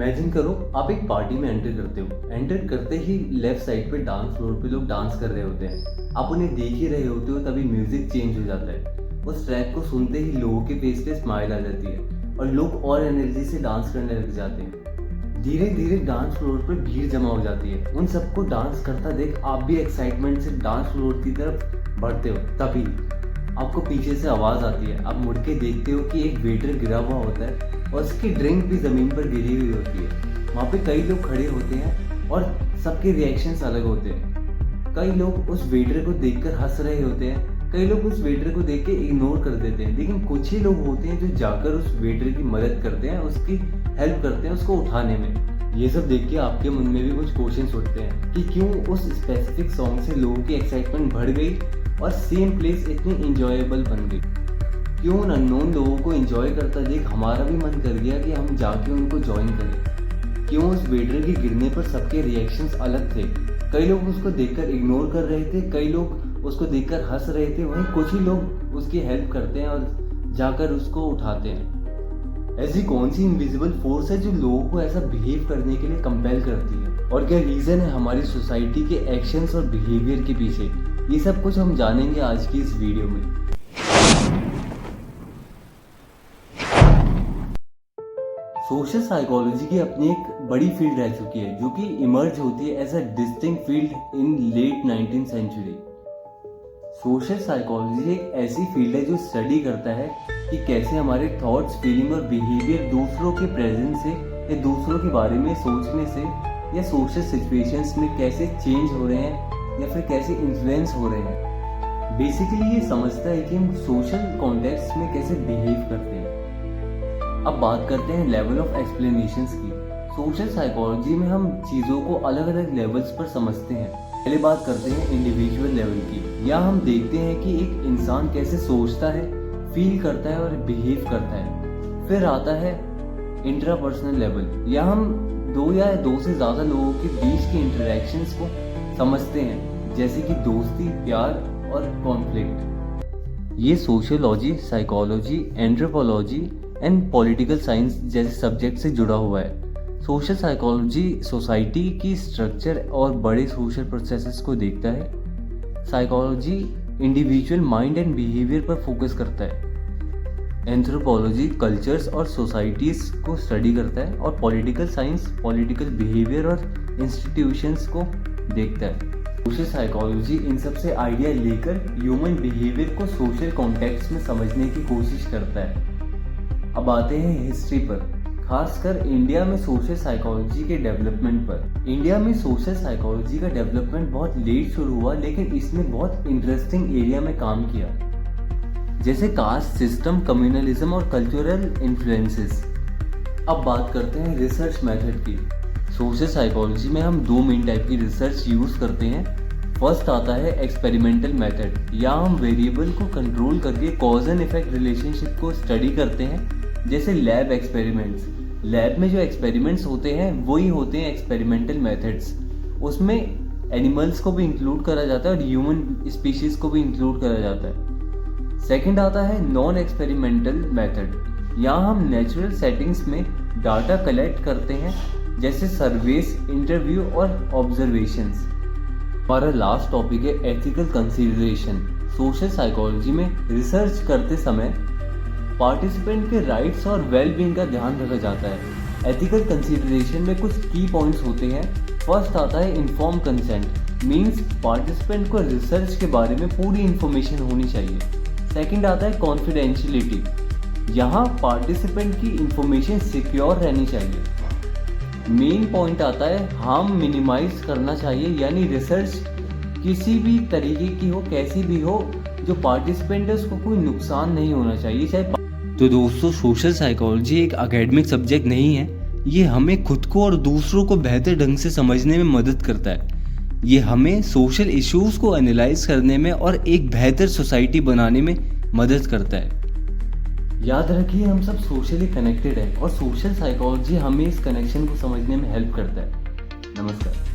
Imagine करो आप एक पार्टी में एंटर करते हो। एंटर करते ही लेफ्ट साइड पे डांस फ्लोर पे लोग डांस कर रहे होते हैं। आप उन्हें देख ही रहे होते हो, तभी म्यूजिक चेंज हो जाता है। उस ट्रैक को सुनते ही लोगों के फेस पे स्माइल आ जाती है और लोग और एनर्जी से डांस करने लग जाते हैं। धीरे धीरे डांस फ्लोर पर भीड़ जमा हो जाती है। उन सबको डांस करता देख आप भी एक्साइटमेंट से डांस फ्लोर की तरफ बढ़ते हो। तभी आपको पीछे से आवाज़ आती है। आप मुड़ के देखते हो कि एक वेटर गिरा हुआ होता है और उसकी ड्रिंक भी ज़मीन पर गिरी हुई होती है। वहाँ पे कई लोग खड़े होते हैं और सबके रिएक्शंस अलग होते हैं। कई लोग उस वेटर को देखकर हंस रहे होते हैं, कई लोग उस वेटर को देख के इग्नोर कर देते हैं, लेकिन कुछ ही लोग होते हैं जो जाकर उस वेटर की मदद करते हैं, उसकी हेल्प करते हैं उसको उठाने में। ये सब देख के आपके मन में भी कुछ क्वेश्चंस उठते हैं कि क्यों उस स्पेसिफिक सॉन्ग से लोगों की एक्साइटमेंट बढ़ गई और सेम प्लेस इतनी इंजॉयबल बन गई। क्यों उन अननोन लोगों को एंजॉय करता देख हमारा भी मन कर गया कि हम जाके उनको ज्वाइन करें। क्यों उस वेटर के गिरने पर सबके रिएक्शंस अलग थे। कई लोग उसको देखकर इग्नोर कर रहे थे, कई लोग उसको देखकर हंस रहे थे, वहीं कुछ ही लोग उसकी हेल्प करते हैं और जाकर उसको उठाते हैं। ऐसी कौन सी इनविजिबल फोर्स है जो लोगों को ऐसा बिहेव करने के लिए कंपेल करती है, और क्या रीज़न है हमारी सोसाइटी के एक्शंस और बिहेवियर के पीछे? ये सब कुछ हम जानेंगे आज की इस वीडियो में। सोशल साइकोलॉजी की अपनी एक बड़ी फील्ड रह चुकी है, जो कि इमर्ज होती है as a distinct field in late 19th century. Social psychology एक ऐसी फील्ड है जो स्टडी करता है कि कैसे हमारे थॉट्स, फीलिंग और बिहेवियर दूसरों के प्रेजेंस से या दूसरों के बारे में सोचने से या सोशल सिचुएशंस में कैसे चेंज हो रहे हैं या फिर कैसे इन्फ्लुएंस हो रहे हैं। बेसिकली ये समझता है कि हम सोशल कॉन्टेक्स्ट में कैसे बिहेव करते हैं। अब बात करते हैं लेवल ऑफ एक्सप्लेनेशंस की। सोशल साइकोलॉजी में हम चीज़ों को अलग अलग लेवल्स पर समझते हैं। पहले बात करते हैं इंडिविजुअल लेवल की। यहाँ हम देखते हैं कि एक इंसान कैसे सोचता है, फील करता है और बिहेव करता है। फिर आता है इंट्रापर्सनल लेवल। यहाँ हम दो या दो से ज़्यादा लोगों के बीच के इंटरेक्शंस को समझते हैं, जैसे कि दोस्ती, प्यार और कॉन्फ्लिक्ट। ये sociology, psychology, anthropology and political science जैसे सब्जेक्ट से जुड़ा हुआ है। सोशल साइकोलॉजी सोसाइटी की स्ट्रक्चर और बड़े सोशल प्रोसेसेस को देखता है। Psychology individual mind and behaviour पर फोकस करता है। एंथ्रोपोलॉजी कल्चर्स और सोसाइटीज़ को स्टडी करता है। और पॉलिटिकल साइंस पॉलिटिकल बिहेवियर और इंस्टीट्यूशंस को देखता है। सोशल साइकोलॉजी इन सब से आइडिया लेकर ह्यूमन बिहेवियर को सोशल कॉन्टेक्स्ट में समझने की कोशिश करता है। अब आते हैं हिस्ट्री पर, खासकर इंडिया में सोशल साइकोलॉजी के डेवलपमेंट पर। इंडिया में सोशल साइकोलॉजी का डेवलपमेंट बहुत लेट शुरू हुआ, लेकिन इसने बहुत इंटरेस्टिंग एरिया में काम किया, जैसे कास्ट सिस्टम, कम्युनलिज्म और कल्चरल इन्फ्लुएंसेस। अब बात करते हैं रिसर्च मेथड की। सोशल साइकोलॉजी में हम दो मेन टाइप की रिसर्च यूज़ करते हैं। फर्स्ट आता है एक्सपेरिमेंटल मेथड। या हम वेरिएबल को कंट्रोल करके कॉज एंड इफेक्ट रिलेशनशिप को स्टडी करते हैं, जैसे लैब एक्सपेरिमेंट्स। लैब में जो एक्सपेरिमेंट्स होते हैं वही होते हैं एक्सपेरिमेंटल मेथड्स। उसमें एनिमल्स को भी इंक्लूड करा जाता है और ह्यूमन स्पीशीज को भी इंक्लूड करा जाता है। सेकंड आता है नॉन एक्सपेरिमेंटल मेथड। यहाँ हम नेचुरल सेटिंग्स में डाटा कलेक्ट करते हैं, जैसे सर्वेस, इंटरव्यू और ऑब्जर्वेशंस। हमारा लास्ट टॉपिक है एथिकल कंसीडरेशन। सोशल साइकोलॉजी में रिसर्च करते समय पार्टिसिपेंट के राइट्स और वेलबींग का ध्यान रखा जाता है। एथिकल कंसीडरेशन में कुछ की पॉइंट्स होते हैं। फर्स्ट आता है इन्फॉर्म कंसेंट, मींस पार्टिसिपेंट को रिसर्च के बारे में पूरी इन्फॉर्मेशन होनी चाहिए। सेकंड आता है कॉन्फिडेंशियलिटी, यहाँ पार्टिसिपेंट की इन्फॉर्मेशन सिक्योर रहनी चाहिए। मेन पॉइंट आता है हार्म मिनिमाइज करना चाहिए, यानी रिसर्च किसी भी तरीके की हो, कैसी भी हो, जो पार्टिसिपेंट है उसको कोई नुकसान नहीं होना चाहिए। चाहे तो दोस्तों, सोशल साइकोलॉजी एक एकेडमिक सब्जेक्ट नहीं है। ये हमें खुद को और दूसरों को बेहतर ढंग से समझने में मदद करता है। ये हमें सोशल इश्यूज को एनालाइज करने में और एक बेहतर सोसाइटी बनाने में मदद करता है। याद रखिए, हम सब सोशली कनेक्टेड हैं और सोशल साइकोलॉजी हमें इस कनेक्शन को समझने में हेल्प करता है। नमस्कार।